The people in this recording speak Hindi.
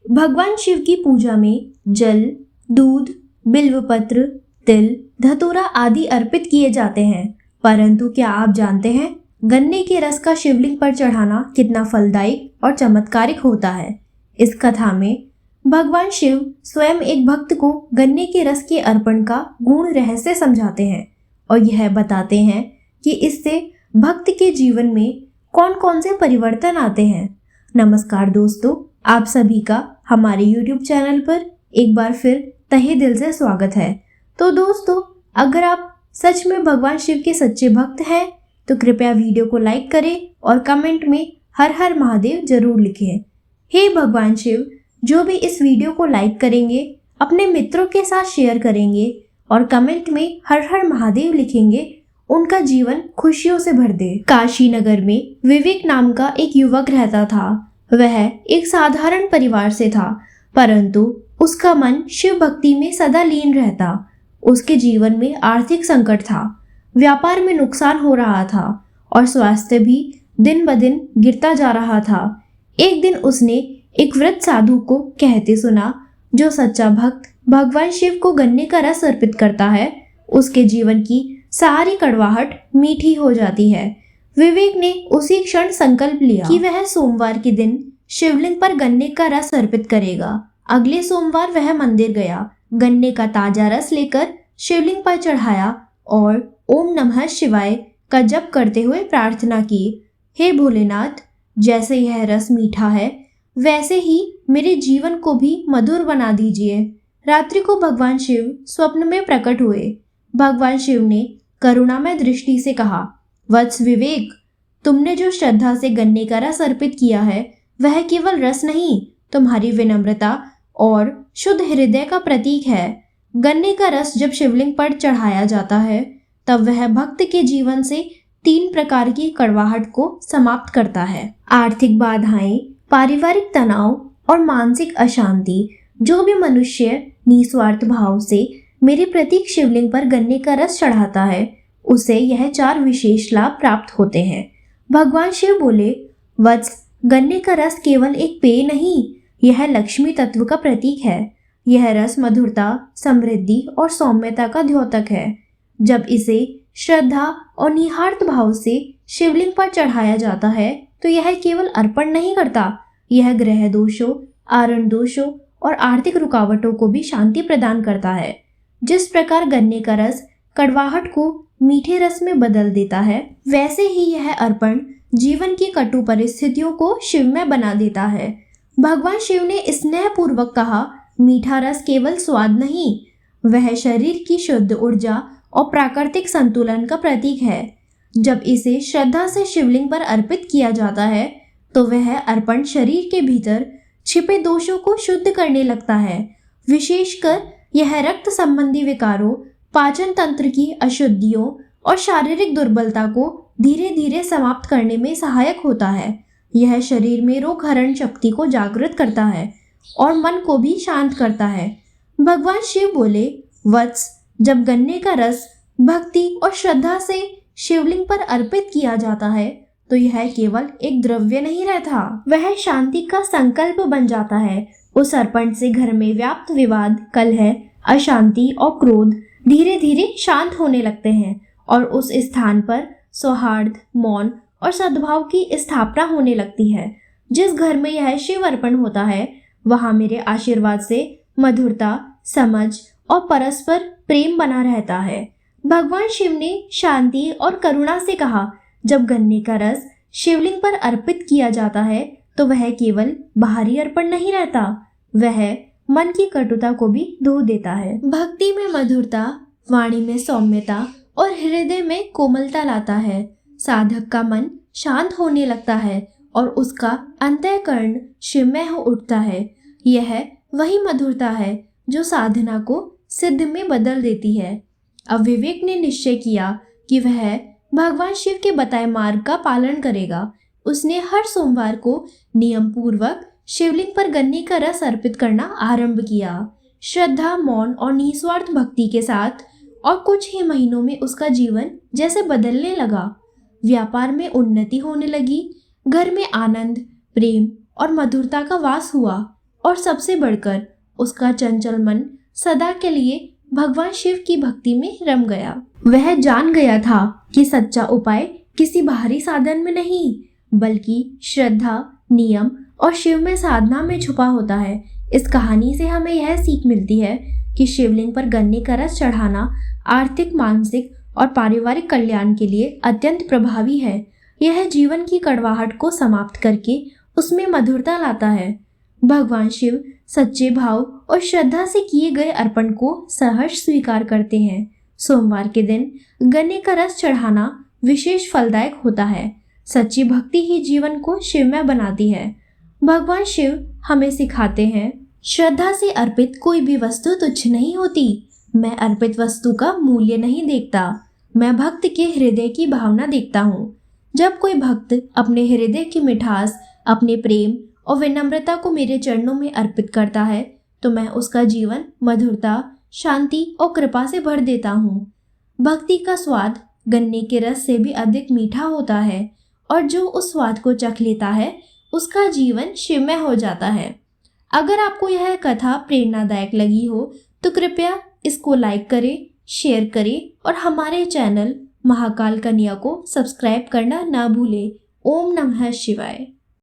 भगवान शिव की पूजा में जल, दूध, बिल्वपत्र, तिल, धतूरा आदि अर्पित किए जाते हैं। परंतु क्या आप जानते हैं गन्ने के रस का शिवलिंग पर चढ़ाना कितना फलदायी और चमत्कारिक होता है? इस कथा में भगवान शिव स्वयं एक भक्त को गन्ने के रस के अर्पण का गूढ़ रहस्य समझाते हैं और यह बताते हैं कि इससे भक्त के जीवन में कौन कौन से परिवर्तन आते हैं। नमस्कार दोस्तों, आप सभी का हमारे YouTube चैनल पर एक बार फिर तहे दिल से स्वागत है। तो दोस्तों, अगर आप सच में भगवान शिव के सच्चे भक्त हैं तो कृपया वीडियो को लाइक करें और कमेंट में हर हर महादेव जरूर लिखें। हे भगवान शिव, जो भी इस वीडियो को लाइक करेंगे, अपने मित्रों के साथ शेयर करेंगे और कमेंट में हर हर महादेव लिखेंगे, उनका जीवन खुशियों से भर दे। काशी नगर में विवेक नाम का एक युवक रहता था। वह एक साधारण परिवार से था, परंतु उसका मन शिव भक्ति में सदा लीन रहता। उसके जीवन में आर्थिक संकट था, व्यापार में नुकसान हो रहा था और स्वास्थ्य भी दिन ब दिन गिरता जा रहा था। एक दिन उसने एक वृद्ध साधु को कहते सुना, जो सच्चा भक्त भगवान शिव को गन्ने का रस अर्पित करता है, उसके जीवन की सारी कड़वाहट मीठी हो जाती है। विवेक ने उसी क्षण संकल्प लिया कि वह सोमवार के दिन शिवलिंग पर गन्ने का रस अर्पित करेगा। अगले सोमवार वह मंदिर गया, गन्ने का ताजा रस लेकर शिवलिंग पर चढ़ाया और ओम नमः शिवाय का जप करते हुए प्रार्थना की। हे भोलेनाथ, जैसे यह रस मीठा है वैसे ही मेरे जीवन को भी मधुर बना दीजिए। रात्रि को भगवान शिव स्वप्न में प्रकट हुए। भगवान शिव ने करुणामय दृष्टि से कहा, वत्स विवेक, तुमने जो श्रद्धा से गन्ने का रस अर्पित किया है वह केवल रस नहीं, तुम्हारी विनम्रता और शुद्ध हृदय का प्रतीक है। गन्ने का रस जब शिवलिंग पर चढ़ाया जाता है तब वह भक्त के जीवन से 3 प्रकार की कड़वाहट को समाप्त करता है। आर्थिक बाधाएं, पारिवारिक तनाव और मानसिक अशांति। जो भी मनुष्य निस्वार्थ भाव से मेरे प्रतीक शिवलिंग पर गन्ने का रस चढ़ाता है उसे यह 4 विशेष लाभ प्राप्त होते हैं। भगवान शिव बोले, वत्स, गन्ने का रस केवल एक पेय नहीं, यह लक्ष्मी तत्व का प्रतीक है। यह रस मधुरता, समृद्धि और सौम्यता का द्योतक है। जब इसे श्रद्धा और निहार्थ भाव से शिवलिंग पर चढ़ाया जाता है तो यह केवल अर्पण नहीं करता, यह ग्रह दोषों, आरण दोषों और आर्थिक रुकावटों को भी शांति प्रदान करता है। जिस प्रकार गन्ने का रस कड़वाहट को मीठे रस में बदल देता है, वैसे ही यह अर्पण जीवन की कटु परिस्थितियों को शिवमय बना देता है। भगवान शिव ने स्नेहपूर्वक कहा, मीठा रस केवल स्वाद नहीं, वह शरीर की शुद्ध ऊर्जा और प्राकृतिक संतुलन का प्रतीक है। जब इसे श्रद्धा से शिवलिंग पर अर्पित किया जाता है तो वह अर्पण शरीर के भीतर छिपे दोषों को शुद्ध करने लगता है। विशेषकर यह रक्त संबंधी विकारों, पाचन तंत्र की अशुद्धियों और शारीरिक दुर्बलता को धीरे धीरे समाप्त करने में सहायक होता है। यह शरीर में रोग हरण शक्ति को जागृत करता है और मन को भी शांत करता है। भगवान शिव बोले, वत्स, जब गन्ने का रस भक्ति और श्रद्धा से शिवलिंग पर अर्पित किया जाता है तो यह केवल एक द्रव्य नहीं रहता, वह शांति का संकल्प बन जाता है। उस अर्पण से घर में व्याप्त विवाद, कलह, अशांति और क्रोध धीरे धीरे शांत होने लगते हैं और उस स्थान पर सौहार्द, मौन और सद्भाव की स्थापना होने लगती है। जिस घर में यह शिव अर्पण होता है वहाँ मेरे आशीर्वाद से मधुरता, समझ और परस्पर प्रेम बना रहता है। भगवान शिव ने शांति और करुणा से कहा, जब गन्ने का रस शिवलिंग पर अर्पित किया जाता है तो वह केवल बाहरी अर्पण नहीं रहता, वह मन की कटुता को भी धो देता है। भक्ति में मधुरता, वाणी में सौम्यता और हृदय में कोमलता लाता है। साधक का मन शांत होने लगता है और उसका अंतःकरण शिवमय हो उठता है। यह वही मधुरता है जो साधना को सिद्ध में बदल देती है। अब विवेक ने निश्चय किया कि वह भगवान शिव के बताए मार्ग का पालन करेगा। उसने हर सोमवार को नियम पूर्वक शिवलिंग पर गन्ने का रस अर्पित करना आरंभ किया। श्रद्धा, मौन और निस्वार्थ भक्ति के साथ और कुछ ही महीनों में उसका जीवन जैसे बदलने लगा। व्यापार में उन्नति होने लगी, घर में आनंद, प्रेम और मधुरता का वास हुआ और सबसे बढ़कर उसका चंचल मन सदा के लिए भगवान शिव की भक्ति में रम गया। वह जान गया था कि सच्चा उपाय किसी बाहरी साधन में नहीं बल्कि श्रद्धा, नियम और शिव में साधना में छुपा होता है। इस कहानी से हमें यह सीख मिलती है कि शिवलिंग पर गन्ने का रस चढ़ाना आर्थिक, मानसिक और पारिवारिक कल्याण के लिए अत्यंत प्रभावी है। यह जीवन की कड़वाहट को समाप्त करके उसमें मधुरता लाता है। भगवान शिव सच्चे भाव और श्रद्धा से किए गए अर्पण को सहर्ष स्वीकार करते हैं। सोमवार के दिन गन्ने का रस चढ़ाना विशेष फलदायक होता है। सच्ची भक्ति ही जीवन को शिवमय बनाती है। भगवान शिव हमें सिखाते हैं, श्रद्धा से अर्पित कोई भी वस्तु तुच्छ नहीं होती। मैं अर्पित वस्तु का मूल्य नहीं देखता, मैं भक्त के हृदय की भावना देखता हूँ। जब कोई भक्त अपने हृदय की मिठास, अपने प्रेम और विनम्रता को मेरे चरणों में अर्पित करता है तो मैं उसका जीवन मधुरता, शांति और कृपा से भर देता हूँ। भक्ति का स्वाद गन्ने के रस से भी अधिक मीठा होता है और जो उस स्वाद को चख लेता है उसका जीवन शिवमय हो जाता है। अगर आपको यह कथा प्रेरणादायक लगी हो तो कृपया इसको लाइक करें, शेयर करें और हमारे चैनल महाकाल कन्या को सब्सक्राइब करना ना भूलें। ओम नमः शिवाय।